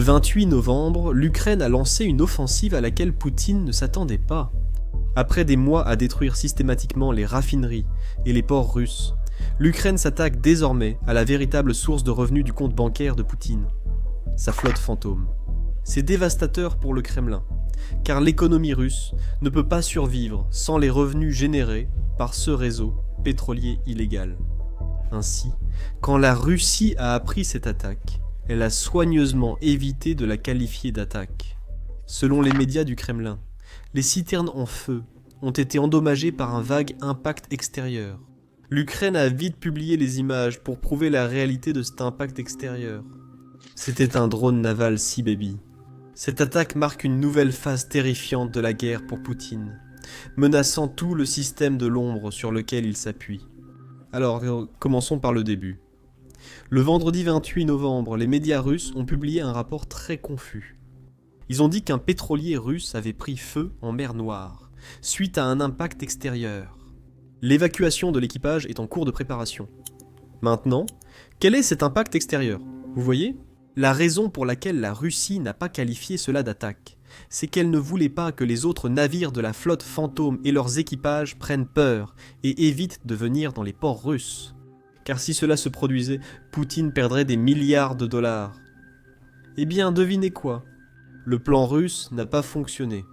Le 28 novembre, l'Ukraine a lancé une offensive à laquelle Poutine ne s'attendait pas. Après des mois à détruire systématiquement les raffineries et les ports russes, l'Ukraine s'attaque désormais à la véritable source de revenus du compte bancaire de Poutine, sa flotte fantôme. C'est dévastateur pour le Kremlin, car l'économie russe ne peut pas survivre sans les revenus générés par ce réseau pétrolier illégal. Ainsi, quand la Russie a appris cette attaque, elle a soigneusement évité de la qualifier d'attaque. Selon les médias du Kremlin, les citernes en feu ont été endommagées par un vague impact extérieur. L'Ukraine a vite publié les images pour prouver la réalité de cet impact extérieur. C'était un drone naval Sea Baby. Cette attaque marque une nouvelle phase terrifiante de la guerre pour Poutine, menaçant tout le système de l'ombre sur lequel il s'appuie. Alors, commençons par le début. Le vendredi 28 novembre, les médias russes ont publié un rapport très confus. Ils ont dit qu'un pétrolier russe avait pris feu en mer Noire, suite à un impact extérieur. L'évacuation de l'équipage est en cours de préparation. Maintenant, quel est cet impact extérieur? Vous voyez? La raison pour laquelle la Russie n'a pas qualifié cela d'attaque, c'est qu'elle ne voulait pas que les autres navires de la flotte fantôme et leurs équipages prennent peur et évitent de venir dans les ports russes. Car si cela se produisait, Poutine perdrait des milliards de dollars. Eh bien, devinez quoi? Le plan russe n'a pas fonctionné,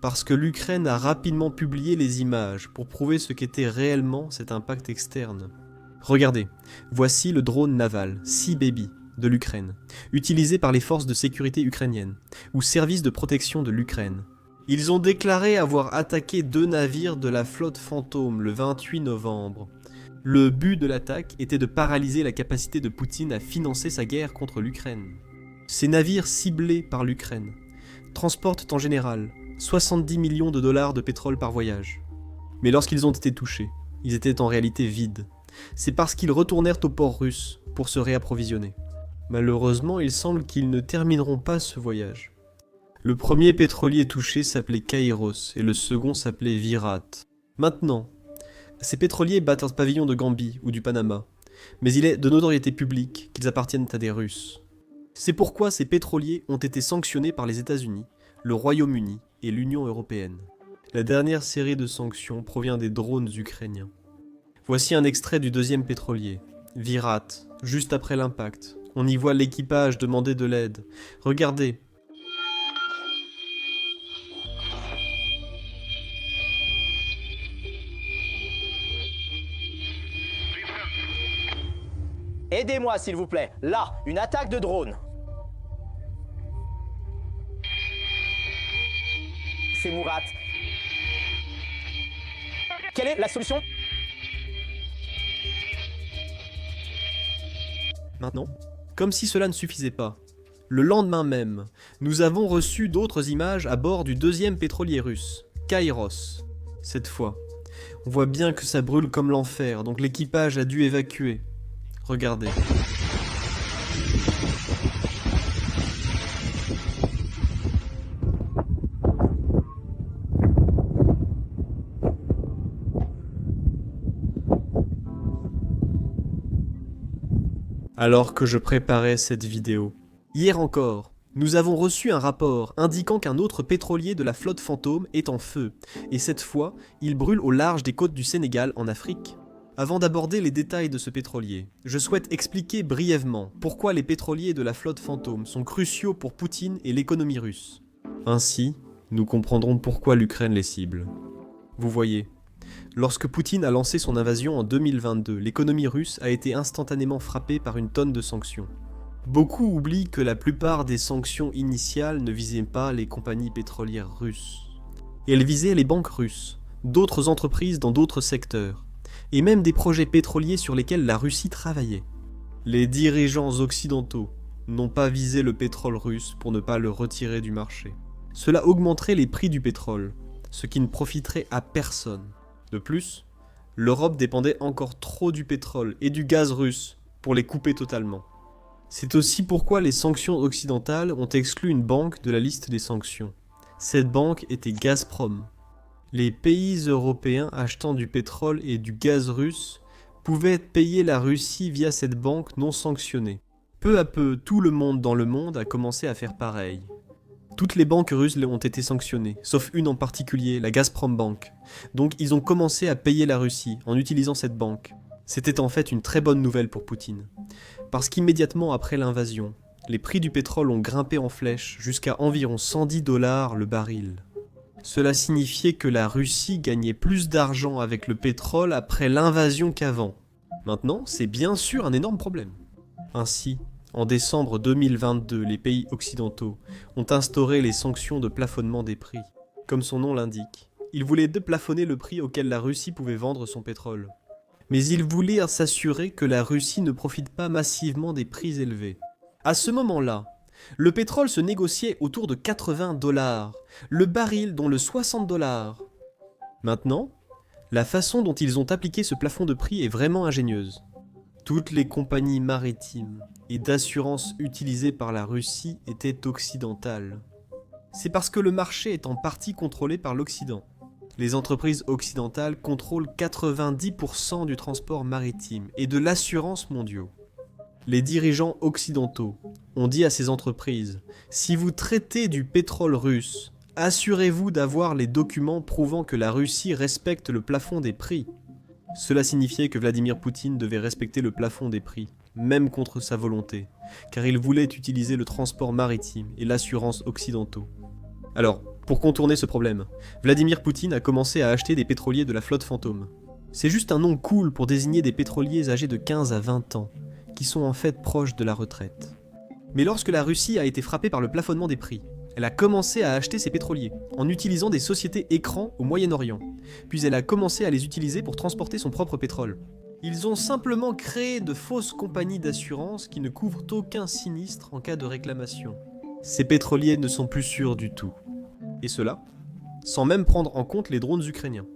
parce que l'Ukraine a rapidement publié les images pour prouver ce qu'était réellement cet impact externe. Regardez, voici le drone naval Sea Baby de l'Ukraine, utilisé par les forces de sécurité ukrainiennes, ou services de protection de l'Ukraine. Ils ont déclaré avoir attaqué 2 navires de la flotte fantôme le 28 novembre. Le but de l'attaque était de paralyser la capacité de Poutine à financer sa guerre contre l'Ukraine. Ces navires ciblés par l'Ukraine transportent en général 70 millions de dollars de pétrole par voyage. Mais lorsqu'ils ont été touchés, ils étaient en réalité vides. C'est parce qu'ils retournèrent au port russe pour se réapprovisionner. Malheureusement, il semble qu'ils ne termineront pas ce voyage. Le premier pétrolier touché s'appelait Kairos et le second s'appelait Virat. Maintenant, ces pétroliers battent un pavillon de Gambie ou du Panama, mais il est de notoriété publique qu'ils appartiennent à des Russes. C'est pourquoi ces pétroliers ont été sanctionnés par les États-Unis, le Royaume-Uni et l'Union européenne. La dernière série de sanctions provient des drones ukrainiens. Voici un extrait du deuxième pétrolier, Virat, juste après l'impact. On y voit l'équipage demander de l'aide. Regardez. Aidez-moi s'il vous plaît. Là, une attaque de drone. C'est Murat. Quelle est la solution? Maintenant, comme si cela ne suffisait pas, le lendemain même, nous avons reçu d'autres images à bord du deuxième pétrolier russe, Kairos. Cette fois, on voit bien que ça brûle comme l'enfer, donc l'équipage a dû évacuer. Regardez. Alors que je préparais cette vidéo, hier encore, nous avons reçu un rapport indiquant qu'un autre pétrolier de la flotte fantôme est en feu, et cette fois, il brûle au large des côtes du Sénégal en Afrique. Avant d'aborder les détails de ce pétrolier, je souhaite expliquer brièvement pourquoi les pétroliers de la flotte fantôme sont cruciaux pour Poutine et l'économie russe. Ainsi, nous comprendrons pourquoi l'Ukraine les cible. Vous voyez, lorsque Poutine a lancé son invasion en 2022, l'économie russe a été instantanément frappée par une tonne de sanctions. Beaucoup oublient que la plupart des sanctions initiales ne visaient pas les compagnies pétrolières russes. Elles visaient les banques russes, d'autres entreprises dans d'autres secteurs, et même des projets pétroliers sur lesquels la Russie travaillait. Les dirigeants occidentaux n'ont pas visé le pétrole russe pour ne pas le retirer du marché. Cela augmenterait les prix du pétrole, ce qui ne profiterait à personne. De plus, l'Europe dépendait encore trop du pétrole et du gaz russe pour les couper totalement. C'est aussi pourquoi les sanctions occidentales ont exclu une banque de la liste des sanctions. Cette banque était Gazprom. Les pays européens achetant du pétrole et du gaz russe pouvaient payer la Russie via cette banque non sanctionnée. Peu à peu, tout le monde dans le monde a commencé à faire pareil. Toutes les banques russes ont été sanctionnées, sauf une en particulier, la Gazprom Bank. Donc ils ont commencé à payer la Russie en utilisant cette banque. C'était en fait une très bonne nouvelle pour Poutine. Parce qu'immédiatement après l'invasion, les prix du pétrole ont grimpé en flèche jusqu'à environ 110 $ le baril. Cela signifiait que la Russie gagnait plus d'argent avec le pétrole après l'invasion qu'avant. Maintenant, c'est bien sûr un énorme problème. Ainsi, en décembre 2022, les pays occidentaux ont instauré les sanctions de plafonnement des prix. Comme son nom l'indique, ils voulaient déplafonner le prix auquel la Russie pouvait vendre son pétrole. Mais ils voulaient s'assurer que la Russie ne profite pas massivement des prix élevés. À ce moment-là, le pétrole se négociait autour de 80 $, le baril dont le 60 $. Maintenant, la façon dont ils ont appliqué ce plafond de prix est vraiment ingénieuse. Toutes les compagnies maritimes et d'assurance utilisées par la Russie étaient occidentales. C'est parce que le marché est en partie contrôlé par l'Occident. Les entreprises occidentales contrôlent 90% du transport maritime et de l'assurance mondiaux. Les dirigeants occidentaux ont dit à ces entreprises « Si vous traitez du pétrole russe, assurez-vous d'avoir les documents prouvant que la Russie respecte le plafond des prix. » Cela signifiait que Vladimir Poutine devait respecter le plafond des prix, même contre sa volonté, car il voulait utiliser le transport maritime et l'assurance occidentaux. Alors, pour contourner ce problème, Vladimir Poutine a commencé à acheter des pétroliers de la flotte fantôme. C'est juste un nom cool pour désigner des pétroliers âgés de 15 à 20 ans, qui sont en fait proches de la retraite. Mais lorsque la Russie a été frappée par le plafonnement des prix, elle a commencé à acheter ces pétroliers, en utilisant des sociétés écrans au Moyen-Orient, puis elle a commencé à les utiliser pour transporter son propre pétrole. Ils ont simplement créé de fausses compagnies d'assurance qui ne couvrent aucun sinistre en cas de réclamation. Ces pétroliers ne sont plus sûrs du tout. Et cela, sans même prendre en compte les drones ukrainiens.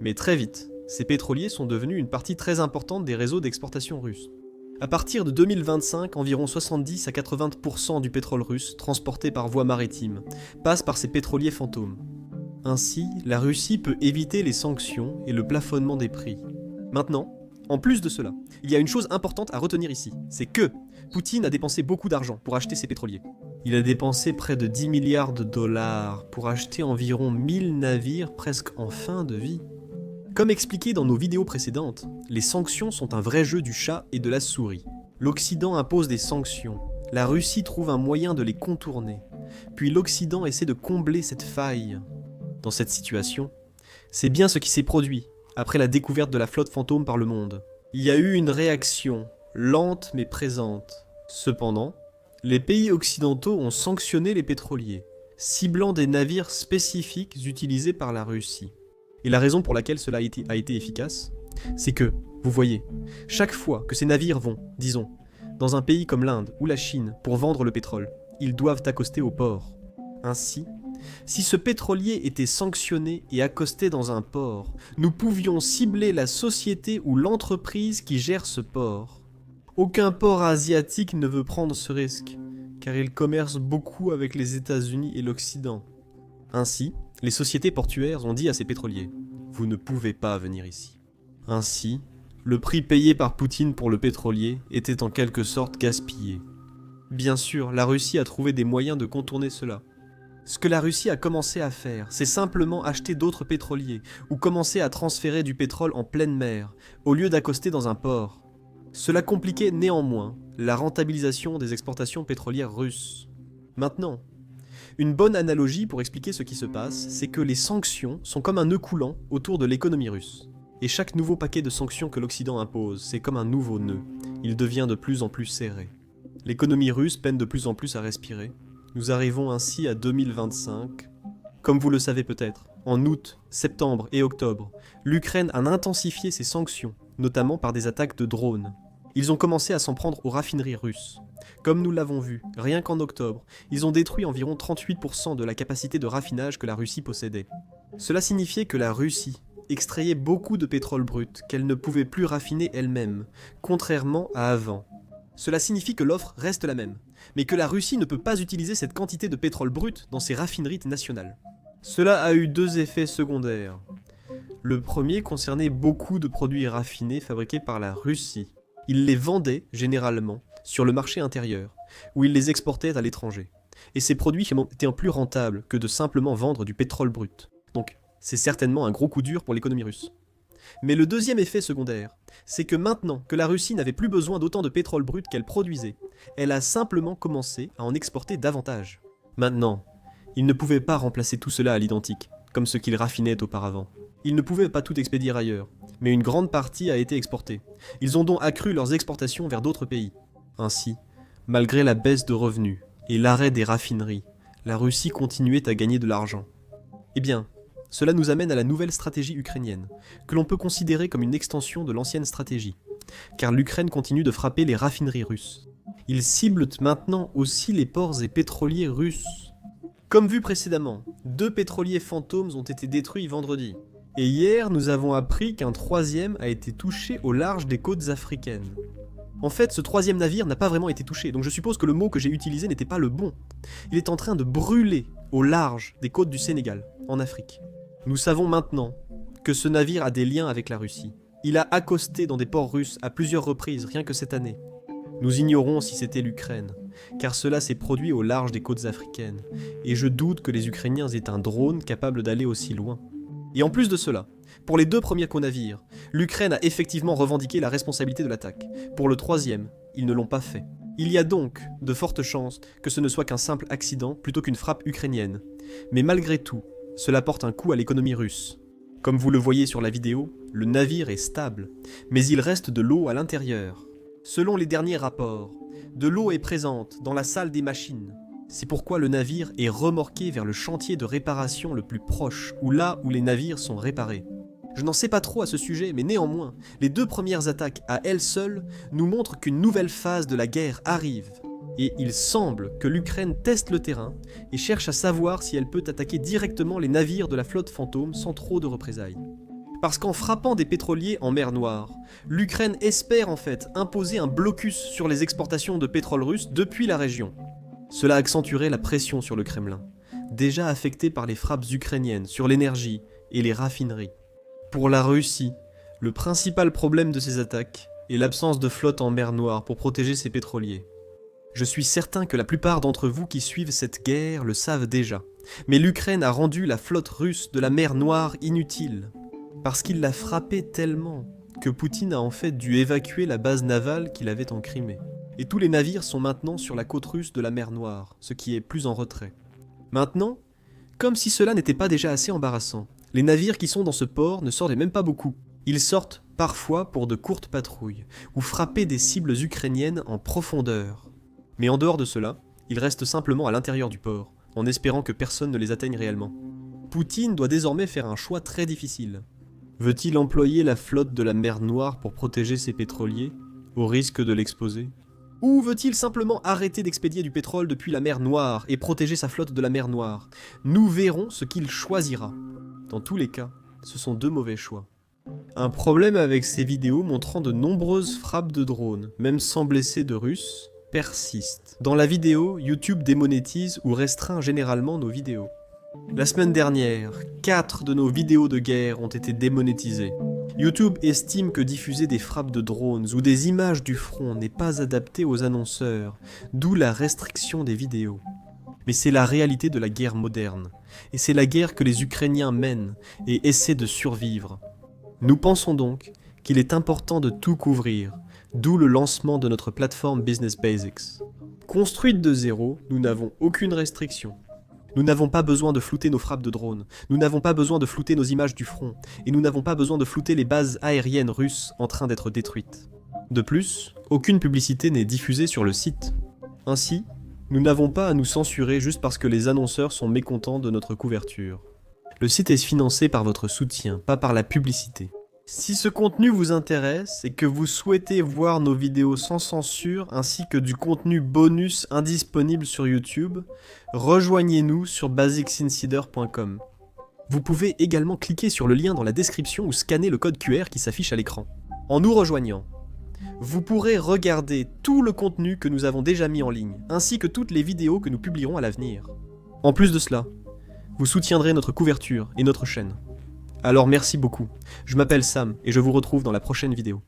Mais très vite, ces pétroliers sont devenus une partie très importante des réseaux d'exportation russes. À partir de 2025, environ 70 à 80% du pétrole russe, transporté par voie maritime, passe par ces pétroliers fantômes. Ainsi, la Russie peut éviter les sanctions et le plafonnement des prix. Maintenant, en plus de cela, il y a une chose importante à retenir ici, c'est que Poutine a dépensé beaucoup d'argent pour acheter ces pétroliers. Il a dépensé près de 10 milliards de dollars pour acheter environ 1000 navires presque en fin de vie. Comme expliqué dans nos vidéos précédentes, les sanctions sont un vrai jeu du chat et de la souris. L'Occident impose des sanctions, la Russie trouve un moyen de les contourner, puis l'Occident essaie de combler cette faille. Dans cette situation, c'est bien ce qui s'est produit après la découverte de la flotte fantôme par le monde. Il y a eu une réaction, lente mais présente. Cependant, les pays occidentaux ont sanctionné les pétroliers, ciblant des navires spécifiques utilisés par la Russie. Et la raison pour laquelle cela a été efficace, c'est que, vous voyez, chaque fois que ces navires vont, disons, dans un pays comme l'Inde ou la Chine pour vendre le pétrole, ils doivent accoster au port. Ainsi, si ce pétrolier était sanctionné et accosté dans un port, nous pouvions cibler la société ou l'entreprise qui gère ce port. Aucun port asiatique ne veut prendre ce risque, car il commerce beaucoup avec les États-Unis et l'Occident. Ainsi, les sociétés portuaires ont dit à ces pétroliers « Vous ne pouvez pas venir ici ». Ainsi, le prix payé par Poutine pour le pétrolier était en quelque sorte gaspillé. Bien sûr, la Russie a trouvé des moyens de contourner cela. Ce que la Russie a commencé à faire, c'est simplement acheter d'autres pétroliers ou commencer à transférer du pétrole en pleine mer, au lieu d'accoster dans un port. Cela compliquait néanmoins la rentabilisation des exportations pétrolières russes. Maintenant, une bonne analogie pour expliquer ce qui se passe, c'est que les sanctions sont comme un nœud coulant autour de l'économie russe. Et chaque nouveau paquet de sanctions que l'Occident impose, c'est comme un nouveau nœud. Il devient de plus en plus serré. L'économie russe peine de plus en plus à respirer. Nous arrivons ainsi à 2025. Comme vous le savez peut-être, en août, septembre et octobre, l'Ukraine a intensifié ses sanctions, notamment par des attaques de drones. Ils ont commencé à s'en prendre aux raffineries russes. Comme nous l'avons vu, rien qu'en octobre, ils ont détruit environ 38% de la capacité de raffinage que la Russie possédait. Cela signifiait que la Russie extrayait beaucoup de pétrole brut qu'elle ne pouvait plus raffiner elle-même, contrairement à avant. Cela signifie que l'offre reste la même, mais que la Russie ne peut pas utiliser cette quantité de pétrole brut dans ses raffineries nationales. Cela a eu deux effets secondaires. Le premier concernait beaucoup de produits raffinés fabriqués par la Russie. Ils les vendaient, généralement, sur le marché intérieur, où ils les exportaient à l'étranger. Et ces produits étaient plus rentables que de simplement vendre du pétrole brut. Donc, c'est certainement un gros coup dur pour l'économie russe. Mais le deuxième effet secondaire, c'est que maintenant que la Russie n'avait plus besoin d'autant de pétrole brut qu'elle produisait, elle a simplement commencé à en exporter davantage. Maintenant, ils ne pouvaient pas remplacer tout cela à l'identique, comme ce qu'ils raffinaient auparavant. Ils ne pouvaient pas tout expédier ailleurs, mais une grande partie a été exportée. Ils ont donc accru leurs exportations vers d'autres pays. Ainsi, malgré la baisse de revenus et l'arrêt des raffineries, la Russie continuait à gagner de l'argent. Eh bien, cela nous amène à la nouvelle stratégie ukrainienne, que l'on peut considérer comme une extension de l'ancienne stratégie, car l'Ukraine continue de frapper les raffineries russes. Ils ciblent maintenant aussi les ports et pétroliers russes. Comme vu précédemment, 2 pétroliers fantômes ont été détruits vendredi. Et hier, nous avons appris qu'un 3e a été touché au large des côtes africaines. En fait, ce 3e navire n'a pas vraiment été touché, donc je suppose que le mot que j'ai utilisé n'était pas le bon. Il est en train de brûler au large des côtes du Sénégal, en Afrique. Nous savons maintenant que ce navire a des liens avec la Russie. Il a accosté dans des ports russes à plusieurs reprises, rien que cette année. Nous ignorons si c'était l'Ukraine, car cela s'est produit au large des côtes africaines, et je doute que les Ukrainiens aient un drone capable d'aller aussi loin. Et en plus de cela, pour les 2 premiers navires, l'Ukraine a effectivement revendiqué la responsabilité de l'attaque. Pour le 3e, ils ne l'ont pas fait. Il y a donc de fortes chances que ce ne soit qu'un simple accident plutôt qu'une frappe ukrainienne. Mais malgré tout, cela porte un coup à l'économie russe. Comme vous le voyez sur la vidéo, le navire est stable, mais il reste de l'eau à l'intérieur. Selon les derniers rapports, de l'eau est présente dans la salle des machines. C'est pourquoi le navire est remorqué vers le chantier de réparation le plus proche, ou là où les navires sont réparés. Je n'en sais pas trop à ce sujet, mais néanmoins, les 2 premières attaques à elles seules nous montrent qu'une nouvelle phase de la guerre arrive. Et il semble que l'Ukraine teste le terrain et cherche à savoir si elle peut attaquer directement les navires de la flotte fantôme sans trop de représailles. Parce qu'en frappant des pétroliers en mer Noire, l'Ukraine espère en fait imposer un blocus sur les exportations de pétrole russe depuis la région. Cela accentuerait la pression sur le Kremlin, déjà affecté par les frappes ukrainiennes sur l'énergie et les raffineries. Pour la Russie, le principal problème de ces attaques est l'absence de flotte en mer Noire pour protéger ses pétroliers. Je suis certain que la plupart d'entre vous qui suivent cette guerre le savent déjà, mais l'Ukraine a rendu la flotte russe de la mer Noire inutile, parce qu'il l'a frappée tellement que Poutine a en fait dû évacuer la base navale qu'il avait en Crimée. Et tous les navires sont maintenant sur la côte russe de la mer Noire, ce qui est plus en retrait. Maintenant, comme si cela n'était pas déjà assez embarrassant, les navires qui sont dans ce port ne sortent même pas beaucoup. Ils sortent parfois pour de courtes patrouilles, ou frapper des cibles ukrainiennes en profondeur. Mais en dehors de cela, ils restent simplement à l'intérieur du port, en espérant que personne ne les atteigne réellement. Poutine doit désormais faire un choix très difficile. Veut-il employer la flotte de la mer Noire pour protéger ses pétroliers, au risque de l'exposer ? Ou veut-il simplement arrêter d'expédier du pétrole depuis la mer Noire et protéger sa flotte de la mer Noire ? Nous verrons ce qu'il choisira. Dans tous les cas, ce sont 2 mauvais choix. Un problème avec ces vidéos montrant de nombreuses frappes de drones, même sans blesser de Russes, persiste. Dans la vidéo, YouTube démonétise ou restreint généralement nos vidéos. La semaine dernière, 4 de nos vidéos de guerre ont été démonétisées. YouTube estime que diffuser des frappes de drones ou des images du front n'est pas adapté aux annonceurs, d'où la restriction des vidéos. Mais c'est la réalité de la guerre moderne, et c'est la guerre que les Ukrainiens mènent et essaient de survivre. Nous pensons donc qu'il est important de tout couvrir, d'où le lancement de notre plateforme Business Basics. Construite de zéro, nous n'avons aucune restriction. Nous n'avons pas besoin de flouter nos frappes de drones, nous n'avons pas besoin de flouter nos images du front, et nous n'avons pas besoin de flouter les bases aériennes russes en train d'être détruites. De plus, aucune publicité n'est diffusée sur le site. Ainsi, nous n'avons pas à nous censurer juste parce que les annonceurs sont mécontents de notre couverture. Le site est financé par votre soutien, pas par la publicité. Si ce contenu vous intéresse et que vous souhaitez voir nos vidéos sans censure ainsi que du contenu bonus indisponible sur YouTube, rejoignez-nous sur basicsinsider.com. Vous pouvez également cliquer sur le lien dans la description ou scanner le code QR qui s'affiche à l'écran. En nous rejoignant, vous pourrez regarder tout le contenu que nous avons déjà mis en ligne, ainsi que toutes les vidéos que nous publierons à l'avenir. En plus de cela, vous soutiendrez notre couverture et notre chaîne. Alors merci beaucoup, je m'appelle Sam et je vous retrouve dans la prochaine vidéo.